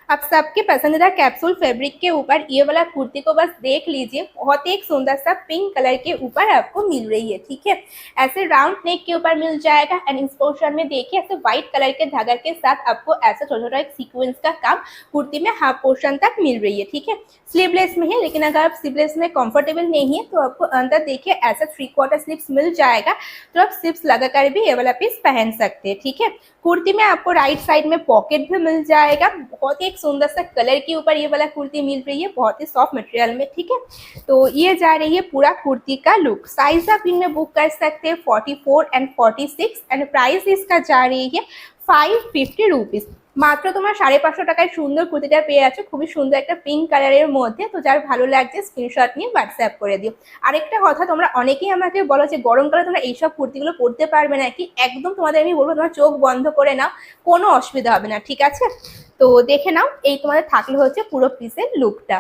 आप सबके पसंदीदा कैप्सूल फैब्रिक के ऊपर ये वाला कुर्ती को बस देख लीजिए, बहुत ही एक सुंदर सा पिंक कलर के ऊपर आपको मिल रही है। ठीक है, ऐसे राउंड नेक के ऊपर मिल जाएगा एंड इस पोर्शन में देखिए ऐसे व्हाइट कलर के धागा के साथ आपको ऐसा छोटा छोटा एक सीक्वेंस का काम कुर्ती में हाफ पोर्शन तक मिल रही है। ठीक है, स्लीवलेस में है, लेकिन अगर आप स्लीवलेस में कंफर्टेबल नहीं है तो आपको अंदर देखिए ऐसा 3/4 स्लीव्स मिल जाएगा, तो आप स्लीव्स लगाकर भी ये वाला पीस पहन सकते हैं। ठीक है, कुर्ती में आपको राइट साइड में पॉकेट भी मिल जाएगा। बहुत ही एक सुंदर सा कलर के ऊपर ये वाला कुर्ती मिल रही है, बहुत ही सॉफ्ट मटेरियल में। ठीक है, तो ये जा रही है पूरा कुर्ती का लुक। साइज आप इनमें बुक कर सकते हैं 44 एंड 46 एंड प्राइस इसका जा रही है 550 रुपिस। মাত্র তোমার 550 টাকায় সুন্দর কুর্তিটা পেয়ে যাচ্ছ, খুবই সুন্দর একটা পিঙ্ক কালারের মধ্যে। তো যার ভালো লাগছে স্ক্রিনশট নিয়ে হোয়াটসঅ্যাপ করে দিও। আরেকটা কথা, তোমরা অনেকেই আমাকে বলো যে গরমকালে তোমরা এইসব কুর্তিগুলো পরতে পারবে নাকি। একদম তোমাদের আমি বলবো তোমার চোখ বন্ধ করে নাও, কোনো অসুবিধা হবে না। ঠিক আছে, তো দেখে নাও, এই তোমাদের থাকলে হচ্ছে পুরো পিসের লুকটা।